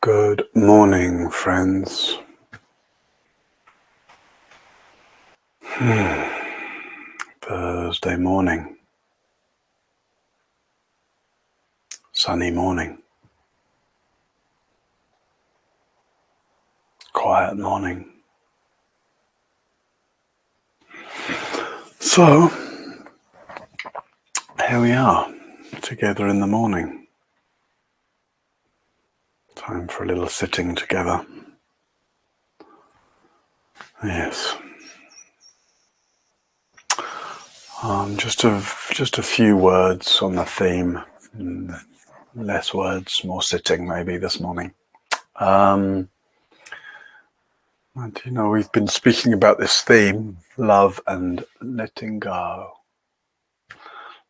Good morning, friends. Thursday morning, sunny morning, quiet morning. So, here we are, together in the morning. Time for a little sitting together. Yes. Just a few words on the theme. Less words, more sitting maybe this morning. And we've been speaking about this theme, love and letting go.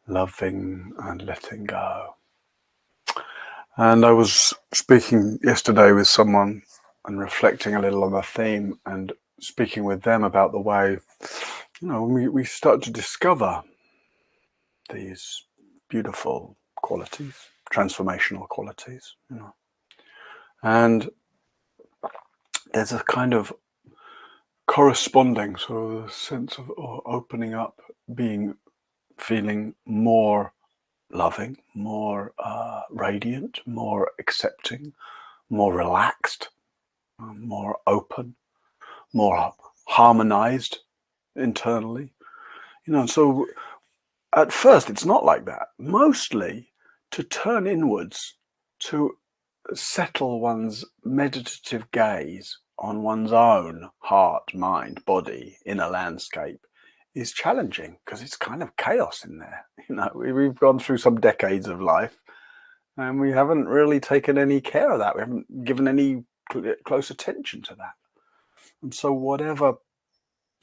Loving and letting go. And I was speaking yesterday with someone and reflecting a little on the theme and speaking with them about the way, when we start to discover these beautiful qualities, transformational qualities, and there's a kind of corresponding sort of sense of opening up, feeling more loving, more radiant, more accepting, more relaxed, more open, more harmonized internally. So at first it's not like that. Mostly to turn inwards, to settle one's meditative gaze on one's own heart, mind, body, inner landscape is challenging because it's kind of chaos in there. We've gone through some decades of life and we haven't really taken any care of that. We haven't given any close attention to that. And so whatever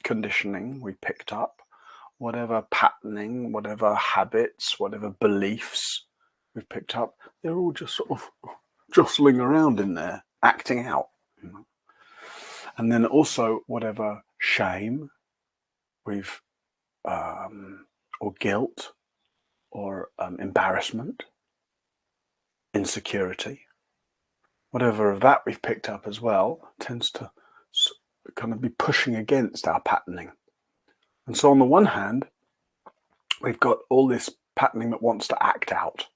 conditioning we picked up, whatever patterning, whatever habits, whatever beliefs we've picked up, they're all just sort of jostling around in there, acting out. And then also whatever shame we've, or guilt, or embarrassment, insecurity, whatever of that we've picked up as well, tends to kind of be pushing against our patterning. And so on the one hand, we've got all this patterning that wants to act out,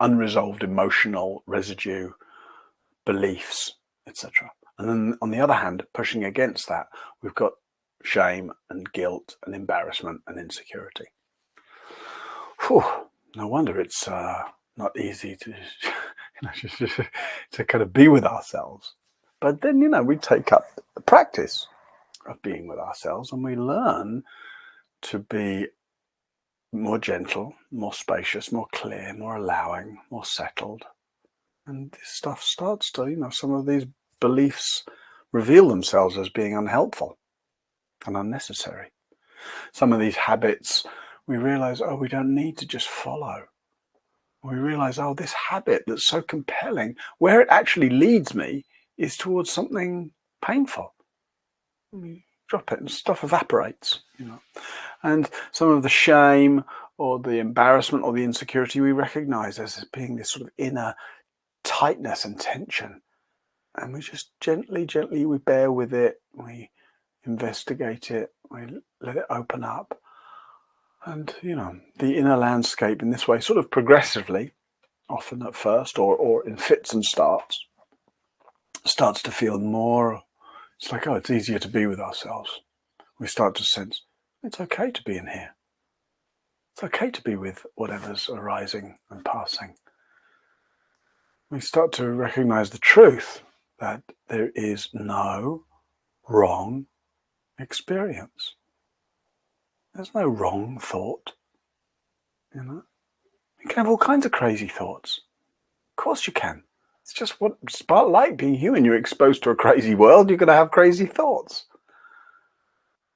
unresolved emotional residue, beliefs, etc. And then on the other hand, pushing against that, we've got shame and guilt and embarrassment and insecurity. Whew, no wonder it's not easy to, to kind of be with ourselves. But then, we take up the practice of being with ourselves and we learn to be more gentle, more spacious, more clear, more allowing, more settled. And this stuff starts to, some of these beliefs reveal themselves as being unhelpful and unnecessary. Some of these habits, we realize, we don't need to just follow. We realize, this habit that's so compelling, where it actually leads me is towards something painful. We drop it and stuff evaporates, And some of the shame or the embarrassment or the insecurity we recognize as being this sort of inner tightness and tension. And we just gently, we bear with it. We investigate it. We let it open up. And, the inner landscape in this way, sort of progressively, often at first or in fits and starts to feel more, it's like, it's easier to be with ourselves. We start to sense, it's okay to be in here. It's okay to be with whatever's arising and passing. We start to recognize the truth that there is no wrong experience. There's no wrong thought. You can have all kinds of crazy thoughts. Of course you can. It's just what it's part like being human. You're exposed to a crazy world, you're going to have crazy thoughts.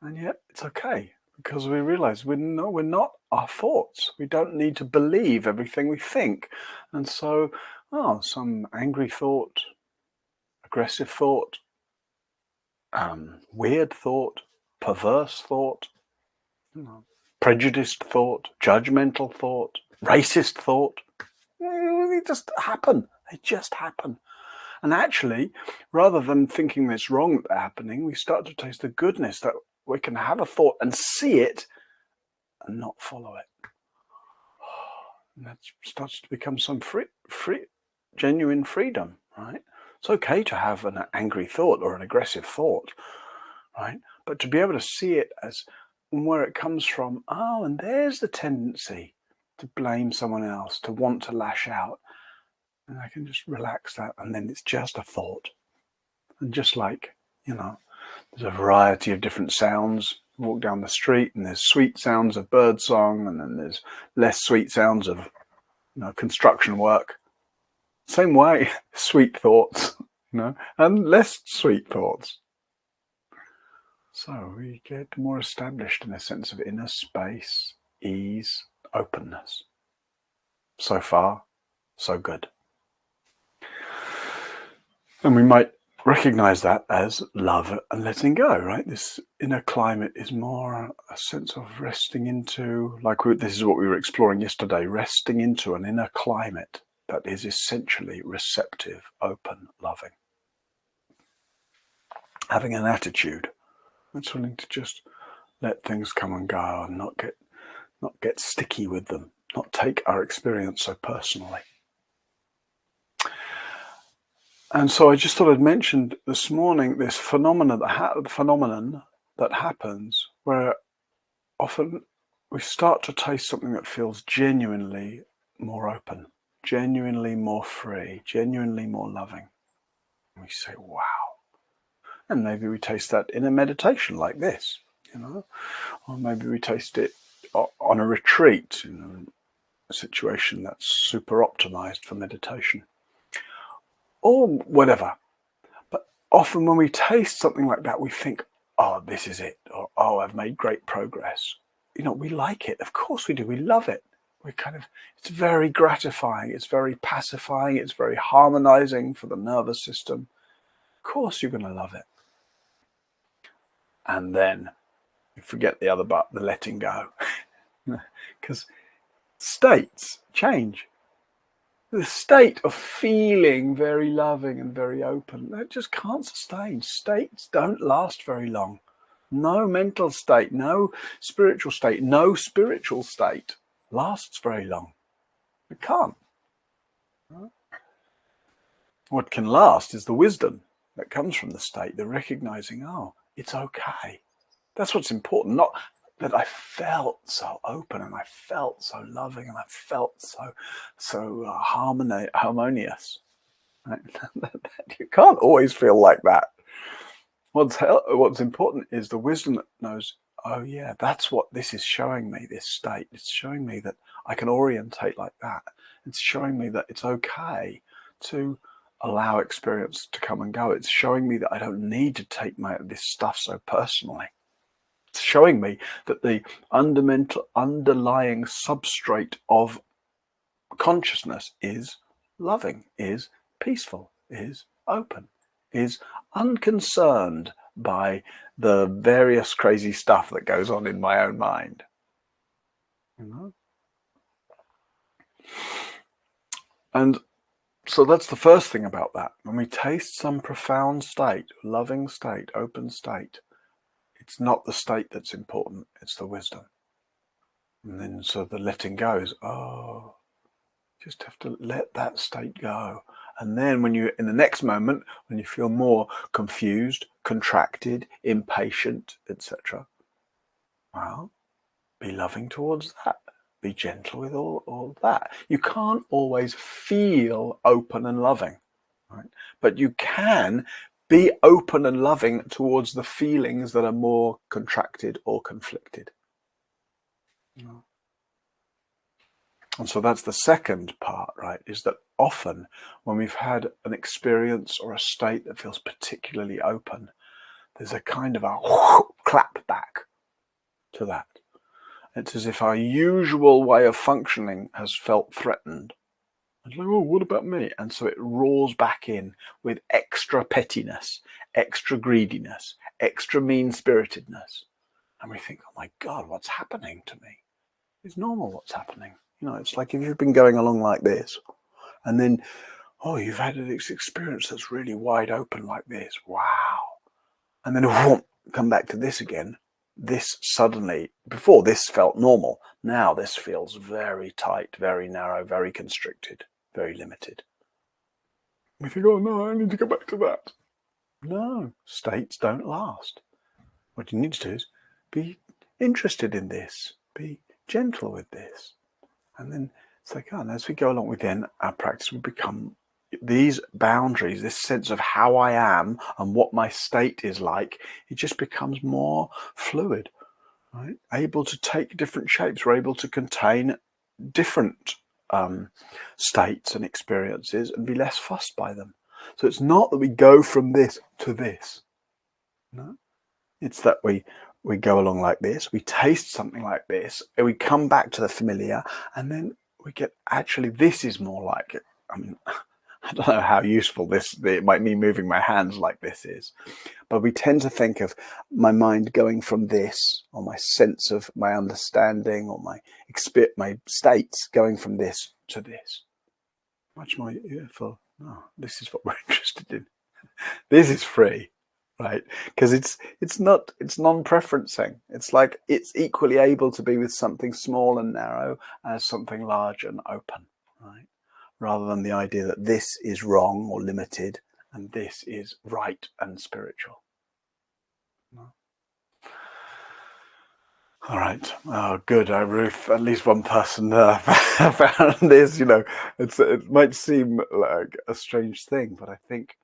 And yet it's okay because we realize we're not our thoughts. We don't need to believe everything we think. And so, some angry thought, aggressive thought, weird thought, perverse thought, prejudiced thought, judgmental thought, racist thought, they just happen They just happen. And actually, rather than thinking it's wrong that they're happening, we start to taste the goodness that we can have a thought and see it and not follow it. And that starts to become some genuine freedom, right? It's okay to have an angry thought or an aggressive thought, right? But to be able to see it as where it comes from, oh, and there's the tendency to blame someone else, to want to lash out. And I can just relax that, and then it's just a thought. And just like, there's a variety of different sounds. You walk down the street and there's sweet sounds of birdsong, and then there's less sweet sounds of construction work. Same way, sweet thoughts, and less sweet thoughts. So we get more established in a sense of inner space, ease, openness. So far, so good. And we might recognize that as love and letting go, right? This inner climate is more a sense of resting into, this is what we were exploring yesterday, resting into an inner climate that is essentially receptive, open, loving. Having an attitude that's willing to just let things come and go and not get sticky with them, not take our experience so personally. And so I just thought I'd mentioned this morning this phenomenon that happens where often we start to taste something that feels genuinely more open, genuinely more free, genuinely more loving. And we say, wow. And maybe we taste that in a meditation like this, or maybe we taste it on a retreat in a situation that's super optimized for meditation, or whatever. But often when we taste something like that, we think, oh, this is it, or oh, I've made great progress. We like it. Of course we do. We love it. It's very gratifying. It's very pacifying. It's very harmonizing for the nervous system. Of course you're going to love it. And then you forget the other part, the letting go. Because states change. The state of feeling very loving and very open, that just can't sustain. States don't last very long. No mental state, no spiritual state lasts very long. It can't. What can last is the wisdom that comes from the state, the recognizing, oh, it's okay. That's what's important, not that I felt so open and I felt so loving and I felt so harmonious. Right? You can't always feel like that. What's important is the wisdom that knows, oh yeah, that's what this is showing me, this state. It's showing me that I can orientate like that. It's showing me that it's okay to allow experience to come and go. It's showing me that I don't need to take this stuff so personally. It's showing me that the underlying substrate of consciousness is loving, is peaceful, is open, is unconcerned by the various crazy stuff that goes on in my own mind. And so that's the first thing about that. When we taste some profound state, loving state, open state, it's not the state that's important, it's the wisdom. And then so the letting go is, oh, just have to let that state go. And then when you, in the next moment, when you feel more confused, contracted, impatient, etc., well, be loving towards that. Be gentle with all that. You can't always feel open and loving, right? But you can be open and loving towards the feelings that are more contracted or conflicted. And so that's the second part, right? Is that often when we've had an experience or a state that feels particularly open, there's a kind of a clap back to that. It's as if our usual way of functioning has felt threatened. It's like, oh, what about me? And so it roars back in with extra pettiness, extra greediness, extra mean-spiritedness. And we think, oh my God, what's happening to me? It's normal what's happening. It's like if you've been going along like this, and then, oh, you've had this experience that's really wide open like this. Wow. And then whoop, come back to this again. This suddenly, before this felt normal. Now this feels very tight, very narrow, very constricted, very limited. We think, oh no, I need to go back to that. No, states don't last. What you need to do is be interested in this, be gentle with this. And then it's like, oh, and as we go along within our practice, we become these boundaries, this sense of how I am and what my state is like, it just becomes more fluid, right? Able to take different shapes. We're able to contain different states and experiences and be less fussed by them. So it's not that we go from this to this. No, it's that we go along like this, we taste something like this, and we come back to the familiar, and then we get, actually, this is more like it. I mean, I don't know how useful it might mean moving my hands like this is, but we tend to think of my mind going from this, or my sense of my understanding, or my states going from this to this. Much more useful. Oh, this is what we're interested in. This is free, right? Because it's non-preferencing. It's like it's equally able to be with something small and narrow as something large and open, right? Rather than the idea that this is wrong or limited and this is right and spiritual. No. All right. Oh, good. Ruth, at least one person found this. It might seem like a strange thing, but I think,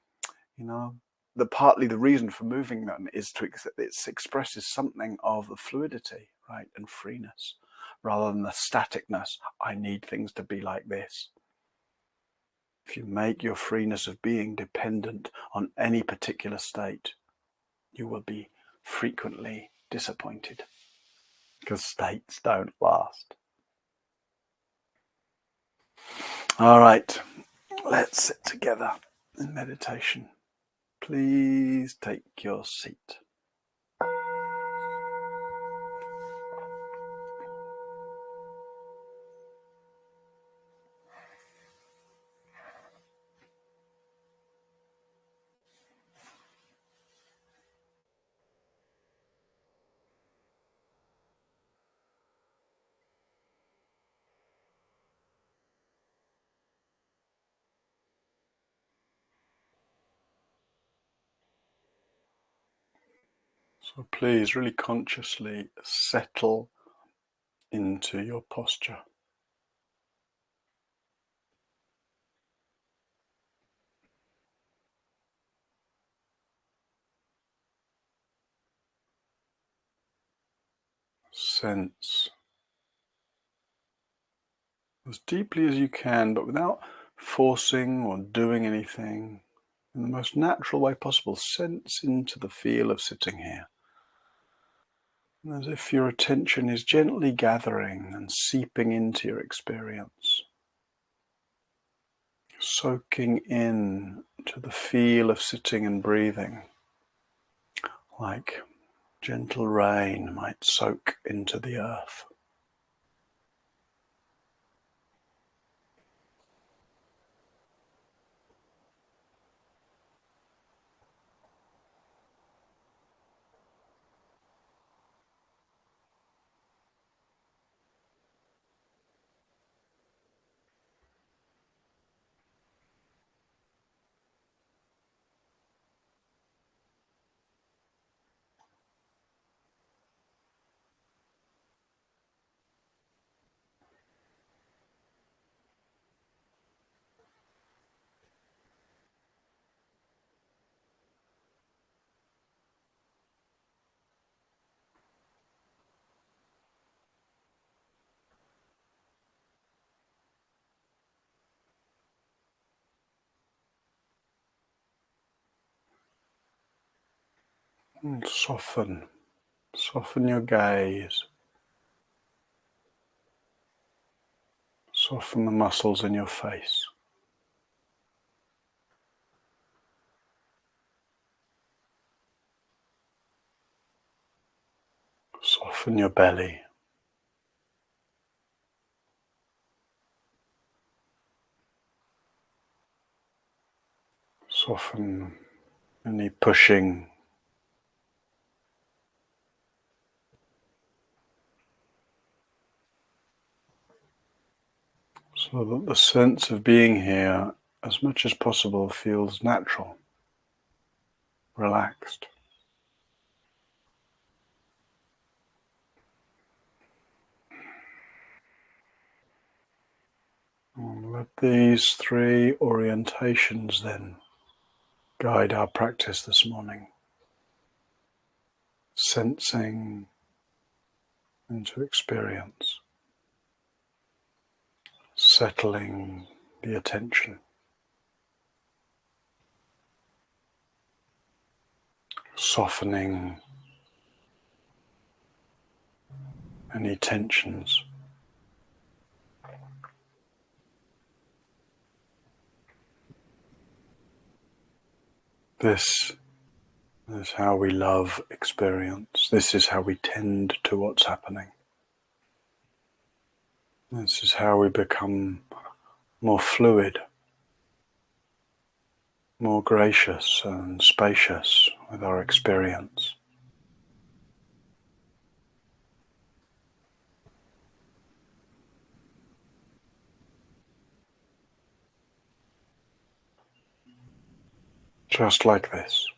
partly the reason for moving them is it expresses something of the fluidity, right, and freeness, rather than the staticness. I need things to be like this. If you make your freeness of being dependent on any particular state, you will be frequently disappointed, because states don't last. All right, let's sit together in meditation. Please take your seat. So please really consciously settle into your posture. Sense as deeply as you can, but without forcing or doing anything. In the most natural way possible, sense into the feel of sitting here. As if your attention is gently gathering and seeping into your experience. Soaking in to the feel of sitting and breathing, like gentle rain might soak into the earth. And soften your gaze. Soften the muscles in your face. Soften your belly. Soften any pushing, so that the sense of being here, as much as possible, feels natural, relaxed. And let these three orientations then guide our practice this morning. Sensing into experience, settling the attention, softening any tensions. This is how we love experience. This is how we tend to what's happening. This is how we become more fluid, more gracious and spacious with our experience. Just like this.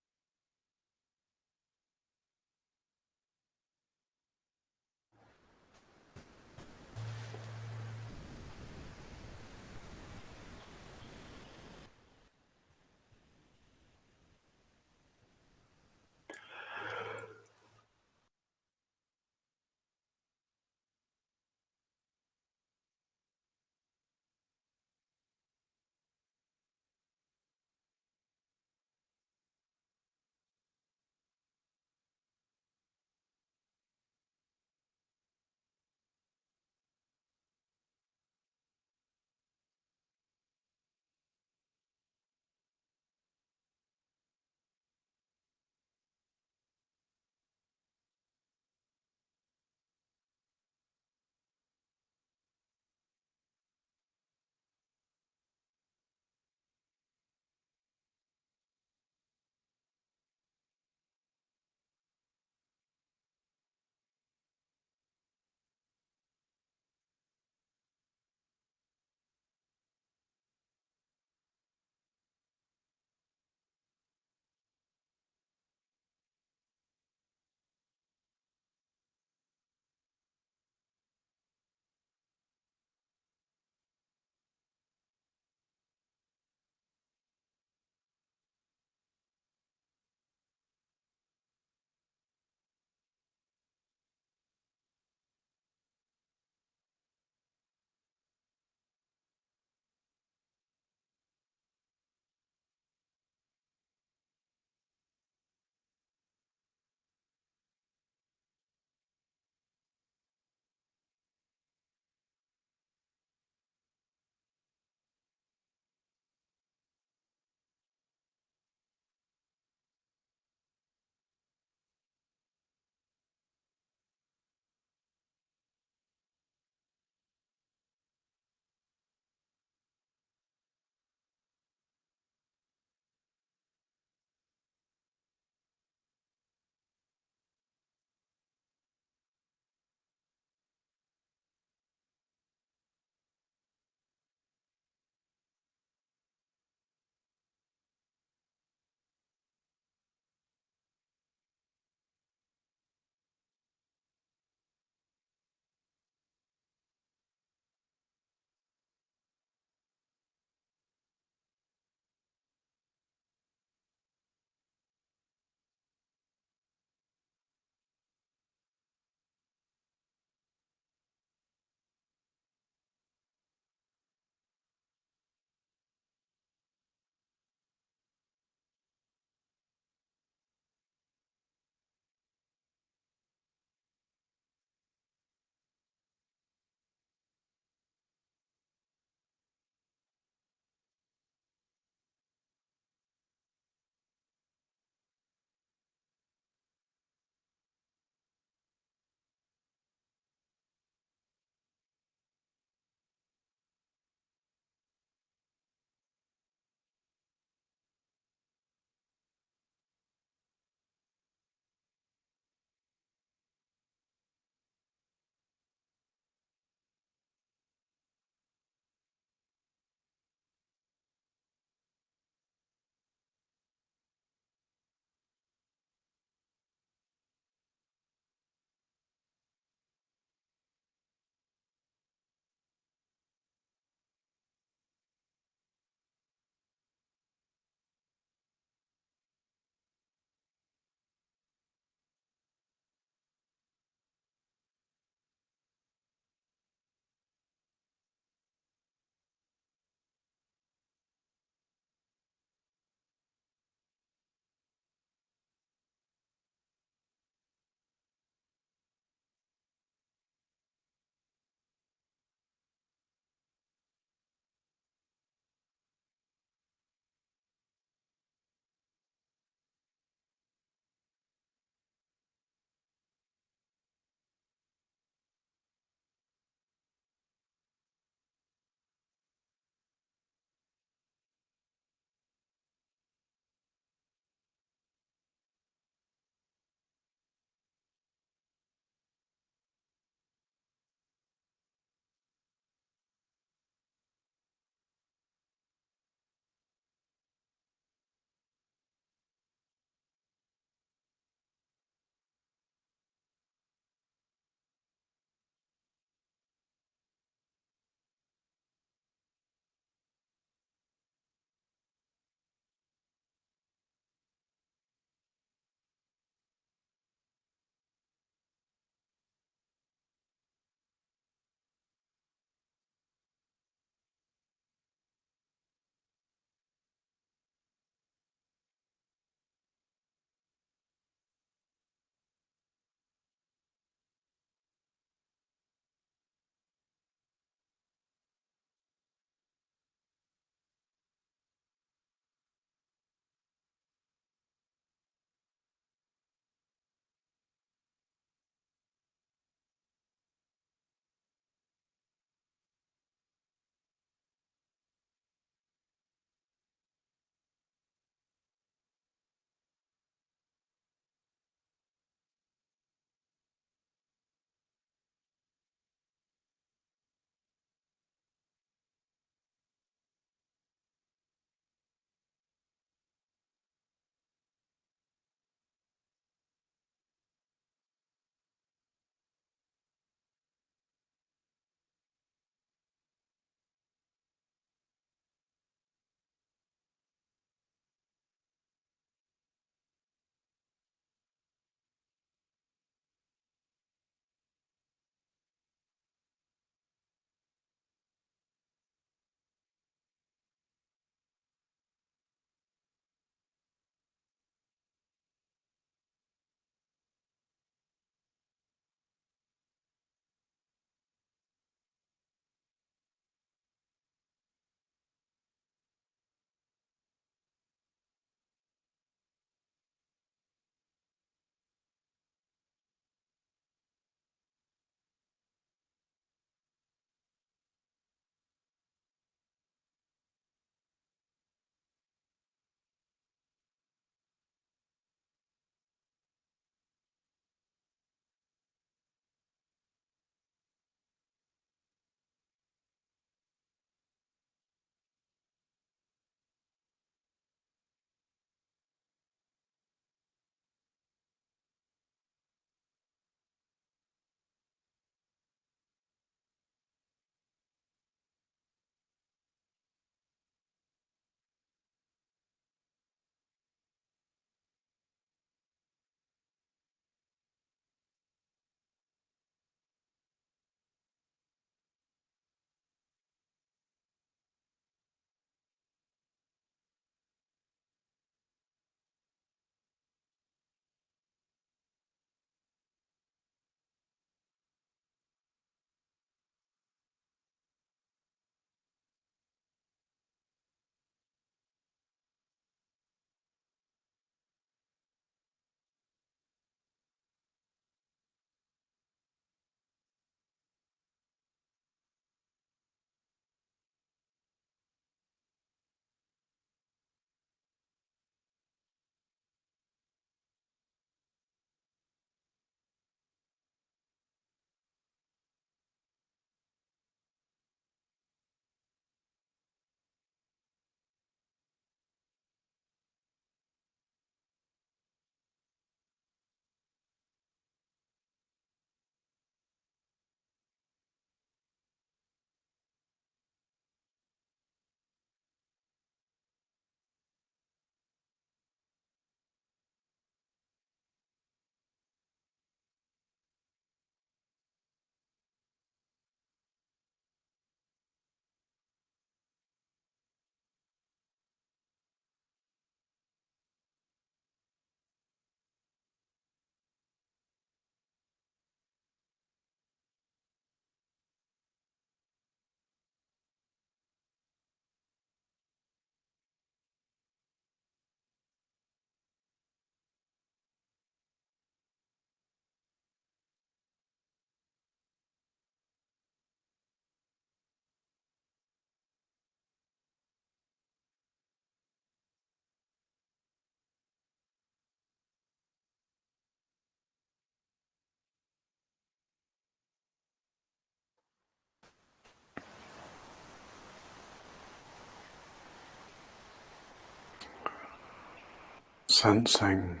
Sensing,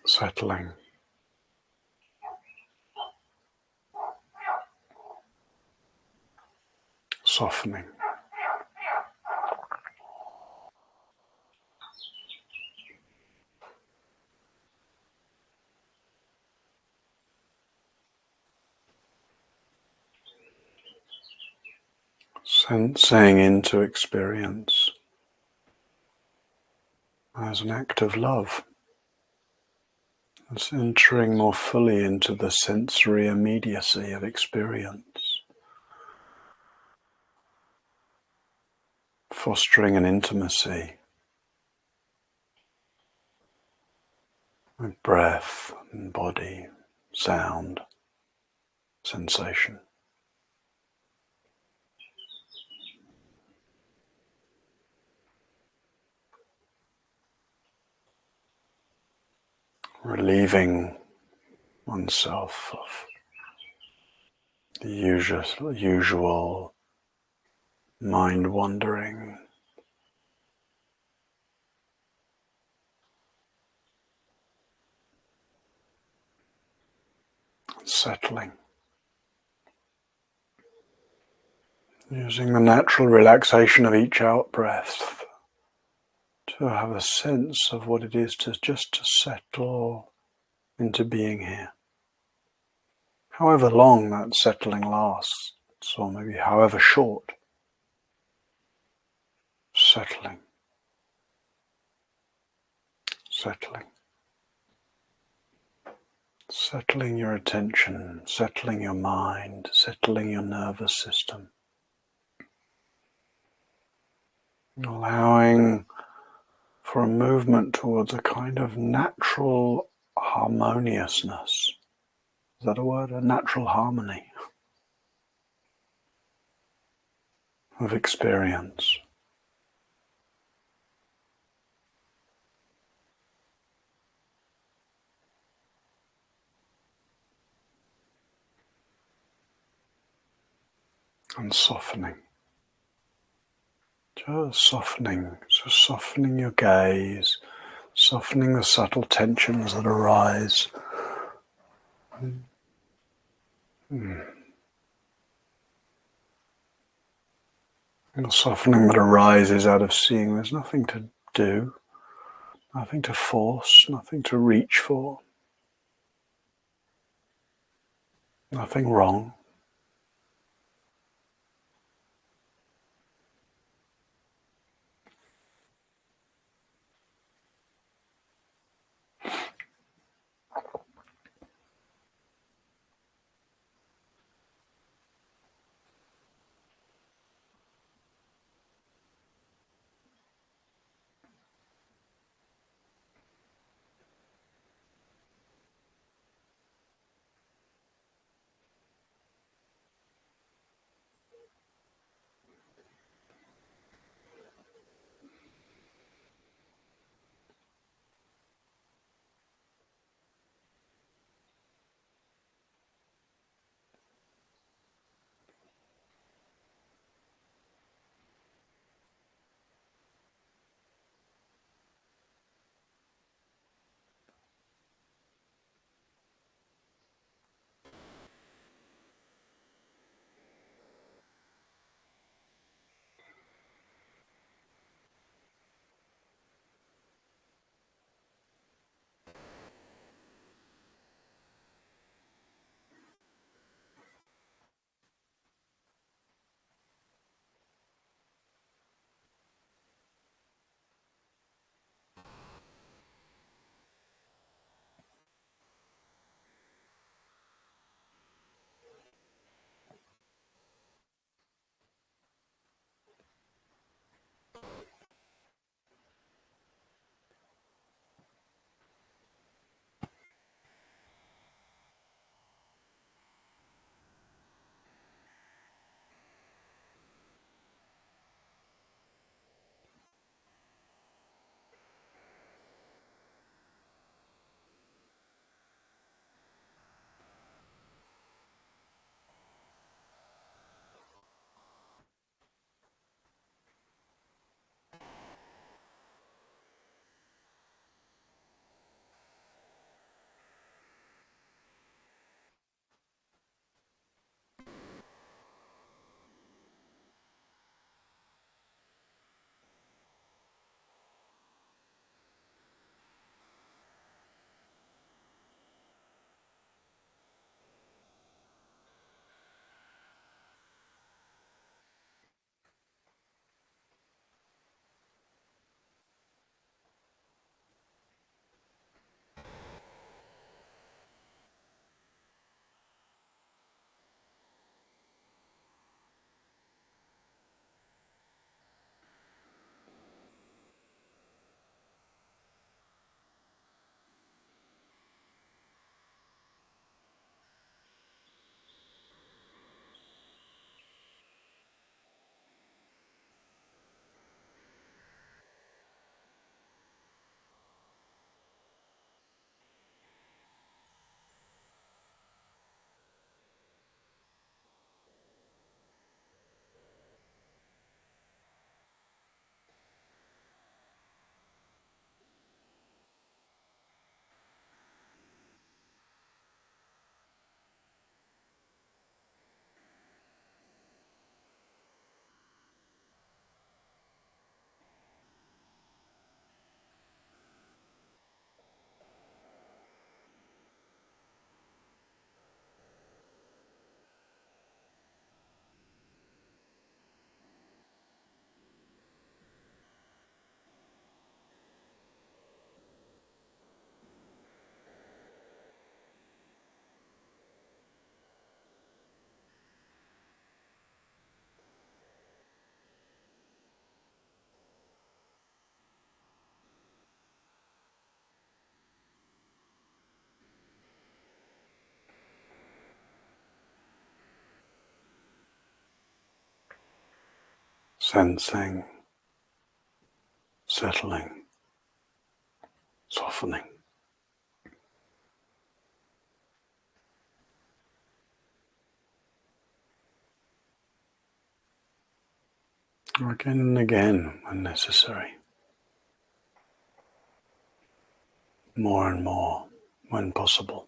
settling, softening. Sensing into experience as an act of love. It's entering more fully into the sensory immediacy of experience, fostering an intimacy with breath and body, sound, sensation. Relieving oneself of the usual mind wandering, settling, using the natural relaxation of each out breath to have a sense of what it is to just to settle into being here. However long that settling lasts, or maybe however short, settling, settling. Settling your attention, settling your mind, settling your nervous system. Allowing for a movement towards a kind of natural harmoniousness. Is that a word? A natural harmony of experience. And softening. Just softening your gaze, softening the subtle tensions that arise. The softening that arises out of seeing there's nothing to do, nothing to force, nothing to reach for, nothing wrong. sensing, settling, softening. Or again and again when necessary. More and more when possible.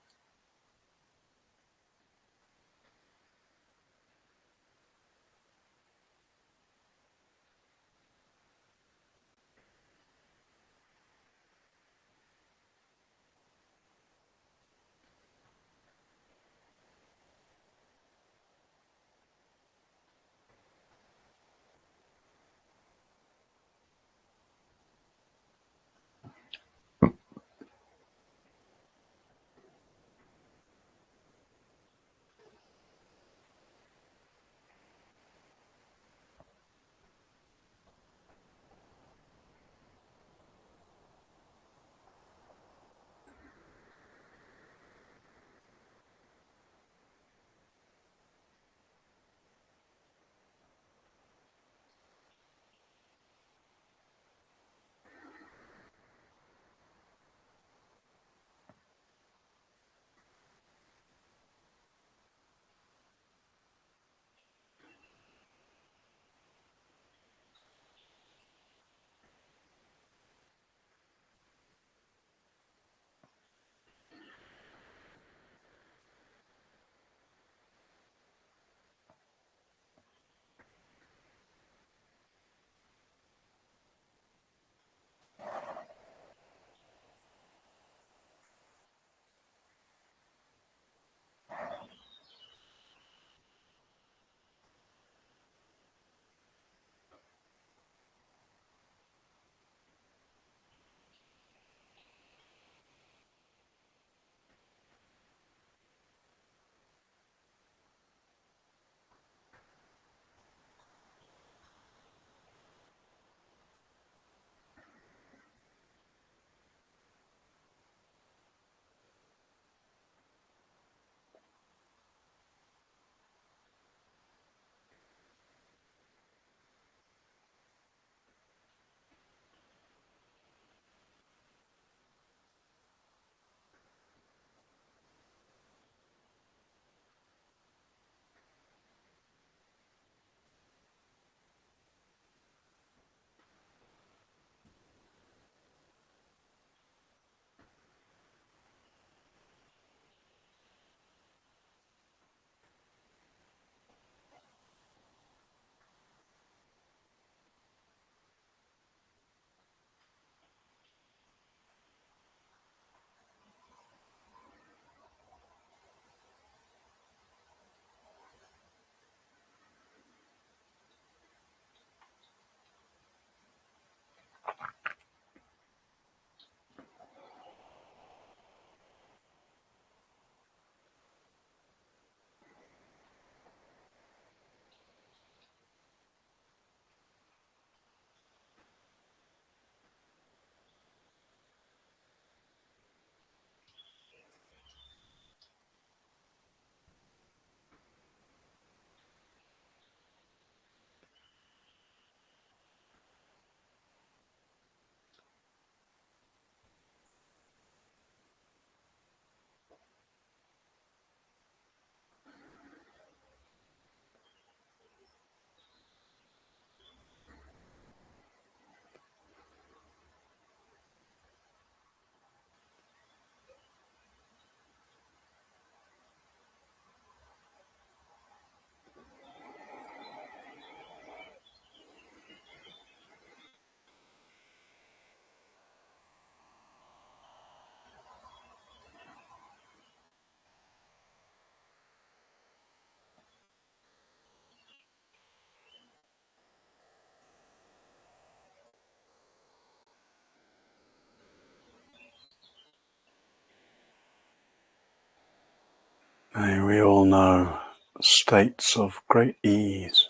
May we all know states of great ease,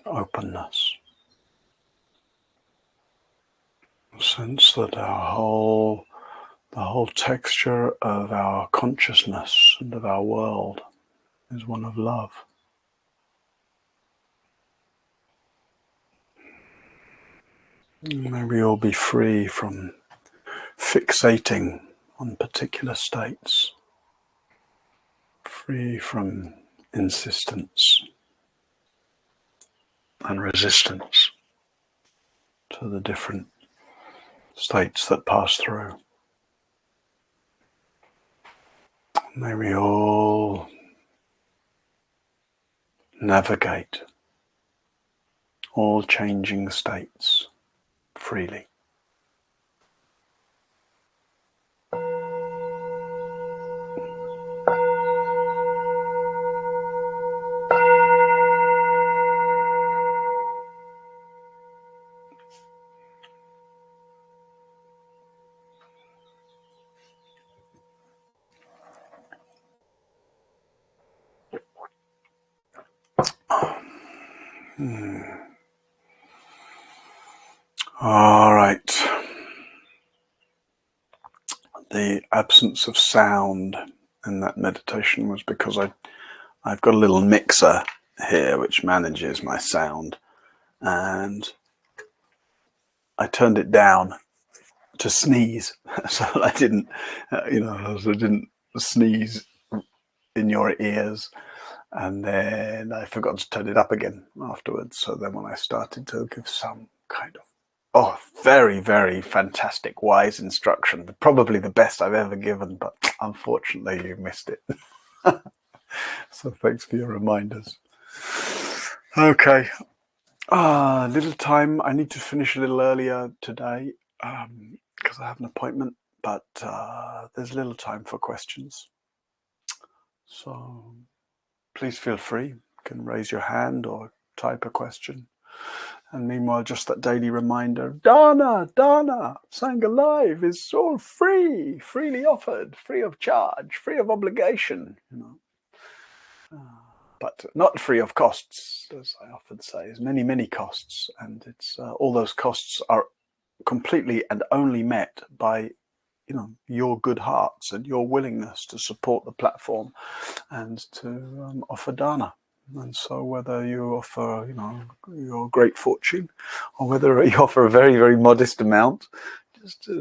openness. Sense that the whole texture of our consciousness and of our world is one of love. May we all be free from fixating on particular states, free from insistence and resistance to the different states that pass through. May we all navigate all changing states freely. All right. The absence of sound in that meditation was because I've got a little mixer here which manages my sound, and I turned it down to sneeze so that I didn't, so I didn't sneeze in your ears. And then I forgot to turn it up again afterwards. So then when I started to give some kind of, very, very fantastic, wise instruction, probably the best I've ever given, but unfortunately you missed it. So thanks for your reminders. Okay. Little time. I need to finish a little earlier today because I have an appointment, but there's little time for questions. So please feel free. You can raise your hand or type a question. And meanwhile, just that daily reminder, Dana, Sangha Live is all free, freely offered, free of charge, free of obligation, but not free of costs, as I often say. There's many, many costs, and it's all those costs are completely and only met by your good hearts and your willingness to support the platform and to offer dana. And so whether you offer your great fortune or whether you offer a very, very modest amount,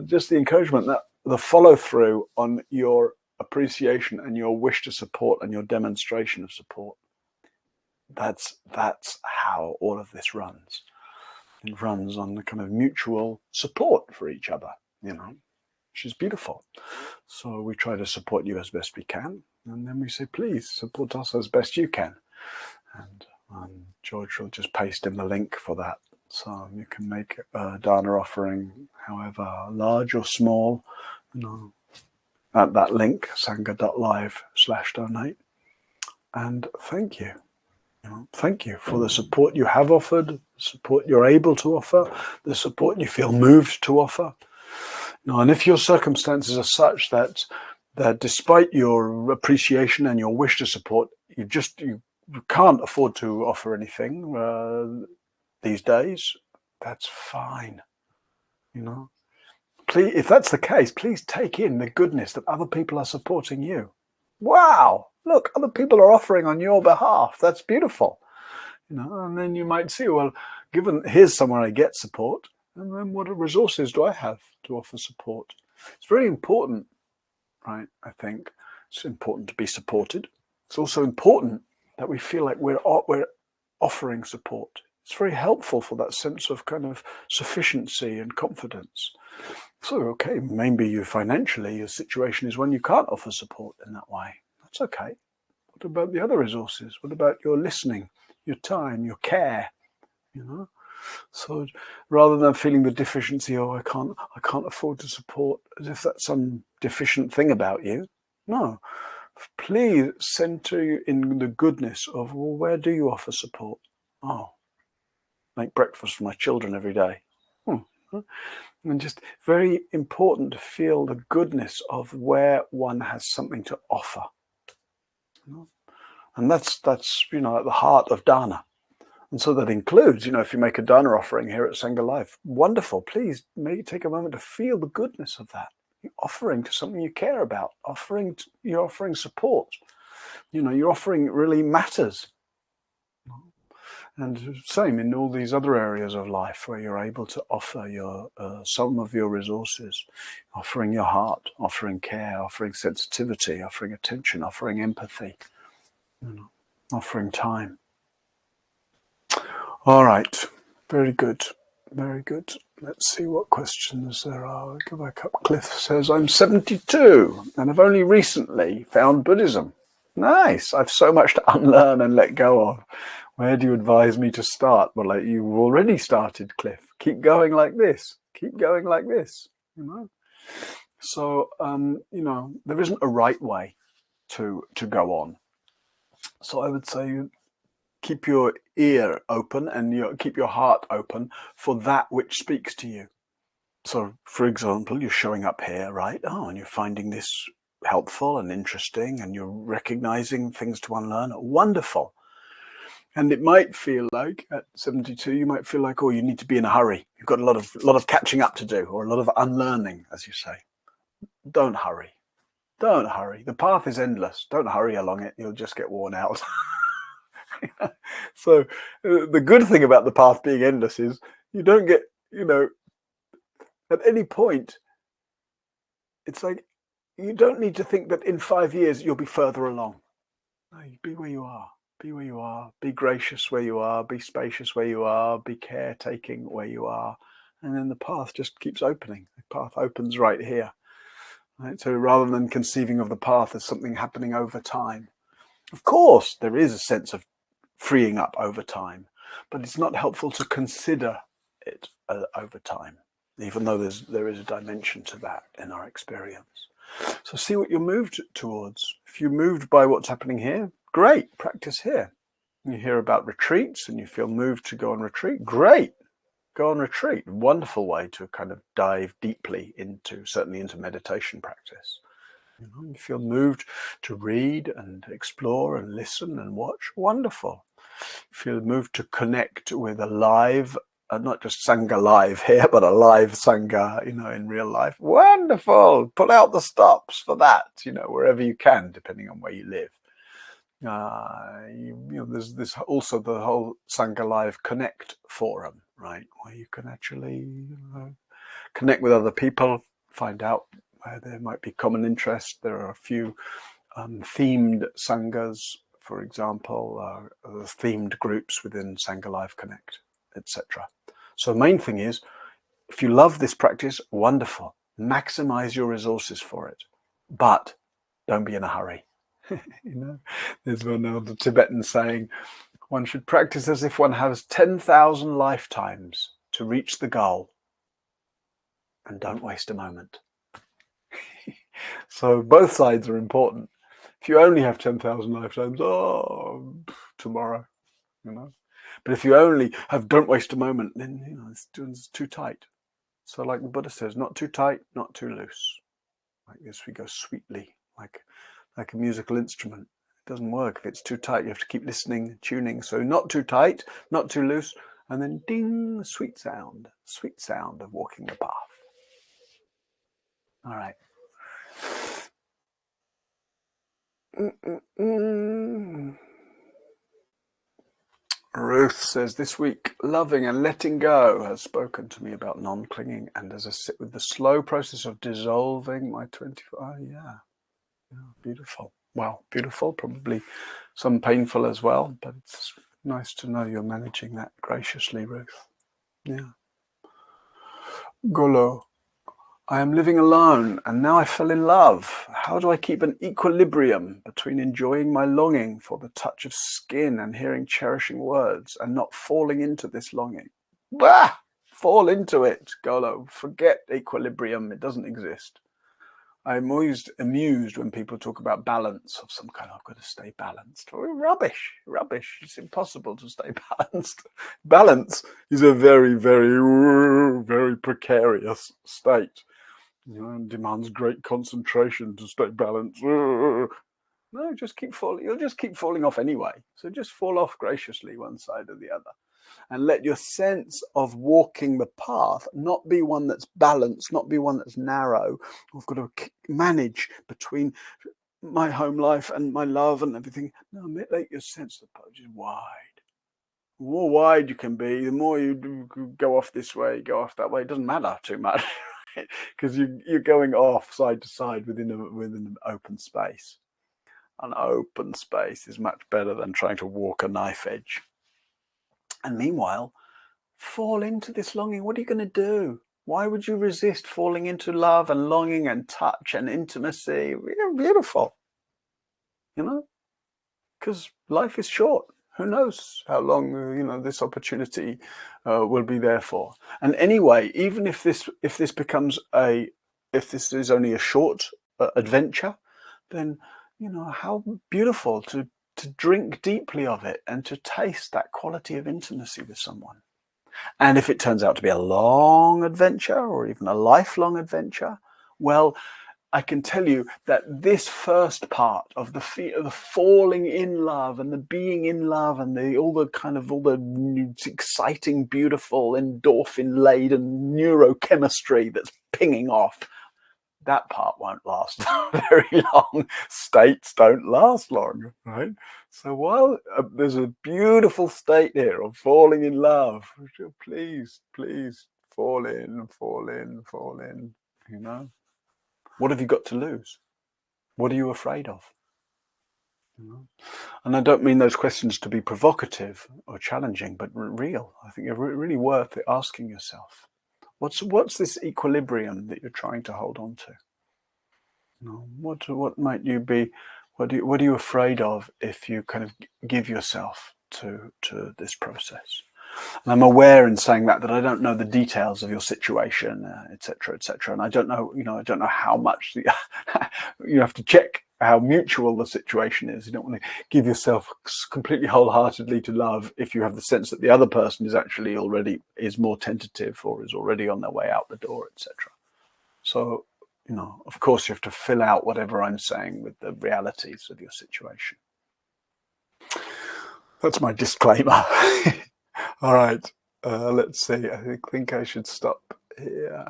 just the encouragement that the follow through on your appreciation and your wish to support and your demonstration of support, that's how all of this runs. It runs on the kind of mutual support for each other, which is beautiful. So we try to support you as best we can, and then we say, please support us as best you can. And George will just paste in the link for that. So you can make a dana offering, however large or small, at that link, sangha.live/donate. And thank you. Thank you for the support you have offered, the support you're able to offer, the support you feel moved to offer. And if your circumstances are such that despite your appreciation and your wish to support, you can't afford to offer anything these days, that's fine. Please, if that's the case, please take in the goodness that other people are supporting you. Wow, look, other people are offering on your behalf. That's beautiful. And then you might see, well, here's somewhere I get support, and then what resources do I have to offer support? It's very important, right? I think it's important to be supported. It's also important that we feel like we're offering support. It's very helpful for that sense of kind of sufficiency and confidence. So, okay, maybe your situation is one you can't offer support in that way. That's okay. What about the other resources? What about your listening, your time, your care? So rather than feeling the deficiency, I can't afford to support, as if that's some deficient thing about you. No, please center in the goodness of, well, where do you offer support? Make breakfast for my children every day. And just very important to feel the goodness of where one has something to offer. And that's at the heart of dana. And so that includes, if you make a dana offering here at Sangha Life, wonderful. Please maybe take a moment to feel the goodness of that. You're offering to something you care about. You're offering support. Your offering really matters. And same in all these other areas of life where you're able to offer your some of your resources, offering your heart, offering care, offering sensitivity, offering attention, offering empathy, offering time. All right, very good, very good. Let's see what questions there are. Go back up. Cliff says, I'm 72 and have only recently found Buddhism. Nice. I've so much to unlearn and let go of. Where do you advise me to start? Well, like you've already started, Cliff. Keep going like this. Keep going like this. So there isn't a right way to go on. So I would say keep your ear open and keep your heart open for that which speaks to you. So, for example, you're showing up here, right? Oh, and you're finding this helpful and interesting, and you're recognizing things to unlearn. Wonderful. And it might feel like at 72, you might feel like, oh, you need to be in a hurry. You've got a lot of catching up to do, or a lot of unlearning, as you say. Don't hurry. Don't hurry. The path is endless. Don't hurry along it. You'll just get worn out. So the good thing about the path being endless is you don't get, at any point, it's like you don't need to think that in 5 years you'll be further along. No, you be where you are. Be where you are. Be gracious where you are. Be spacious where you are. Be caretaking where you are. And then the path just keeps opening. The path opens right here. Right? So rather than conceiving of the path as something happening over time, of course, there is a sense of freeing up over time, but it's not helpful to consider it over time, even though there is a dimension to that in our experience. So see what you're moved towards. If you're moved by what's happening here, great, practice here. You hear about retreats and you feel moved to go on retreat, great, go on retreat. Wonderful way to kind of dive deeply certainly into meditation practice. You feel moved to read and explore and listen and watch, wonderful. Feel moved to connect with a live, not just Sangha live here, but a live Sangha, in real life. Wonderful. Pull out the stops for that, wherever you can, depending on where you live. There's this also the whole Sangha Live Connect forum, right, where you can actually connect with other people, find out where there might be common interest. There are a few themed Sanghas, for example, themed groups within Sangha Live Connect, etc. So the main thing is, if you love this practice, wonderful. Maximize your resources for it, but don't be in a hurry. There's one old Tibetan saying, one should practice as if one has 10,000 lifetimes to reach the goal, and don't waste a moment. So both sides are important. If you only have 10,000 lifetimes, tomorrow, But if you only don't waste a moment, then it's too tight. So like the Buddha says, not too tight, not too loose. Like this, we go sweetly, like a musical instrument. It doesn't work if it's too tight. You have to keep listening, tuning. So not too tight, not too loose, and then ding, sweet sound of walking the path. All right. Ruth says, this week, loving and letting go has spoken to me about non-clinging, and as I sit with the slow process of dissolving my 25, yeah, beautiful. Wow, beautiful, probably some painful as well, but it's nice to know you're managing that graciously, Ruth. Yeah. Golo, I am living alone and now I fell in love. How do I keep an equilibrium between enjoying my longing for the touch of skin and hearing cherishing words and not falling into this longing? Bah! Fall into it, Golo. Forget equilibrium. It doesn't exist. I'm always amused when people talk about balance of some kind. I've got to stay balanced. Rubbish. It's impossible to stay balanced. Balance is a very, very, very precarious state. It demands great concentration to stay balanced. No, just keep falling. You'll just keep falling off anyway. So just fall off graciously one side or the other. And let your sense of walking the path not be one that's balanced, not be one that's narrow. We've got to manage between my home life and my love and everything. No, let your sense of the path is wide. The more wide you can be, the more you go off this way, go off that way. It doesn't matter too much because you're going off side to side within an open space. An open space is much better than trying to walk a knife edge. And meanwhile, fall into this longing. What are you going to do? Why would you resist falling into love and longing and touch and intimacy? Beautiful, because life is short. Who knows how long this opportunity will be there for? And anyway, even if this becomes if this is only a short adventure, then how beautiful to drink deeply of it and to taste that quality of intimacy with someone. And if it turns out to be a long adventure or even a lifelong adventure, well, I can tell you that this first part of the falling in love and the being in love and all the exciting, beautiful, endorphin-laden neurochemistry that's pinging off, that part won't last very long. States don't last long, right? So while there's a beautiful state here of falling in love, please fall in, fall in, fall in, What have you got to lose? What are you afraid of? And I don't mean those questions to be provocative or challenging, but real. I think they're really worth it asking yourself. What's this equilibrium that you're trying to hold on to? What might you be? What are you afraid of if you kind of give yourself to this process? And I'm aware in saying that I don't know the details of your situation, etc., etc. And I don't know, I don't know how much you have to check how mutual the situation is. You don't want to give yourself completely wholeheartedly to love if you have the sense that the other person is actually is more tentative or is already on their way out the door, etc. So, of course, you have to fill out whatever I'm saying with the realities of your situation. That's my disclaimer. All right, let's see. I think I should stop here.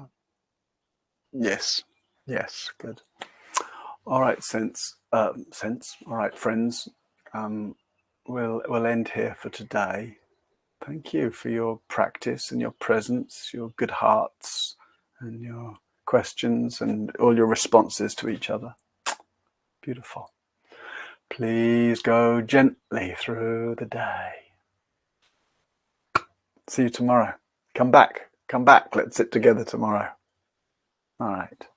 Yes, good. All right, all right, friends. We'll end here for today. Thank you for your practice and your presence, your good hearts, and your questions and all your responses to each other. Beautiful. Please go gently through the day. See you tomorrow. Come back. Let's sit together tomorrow. All right.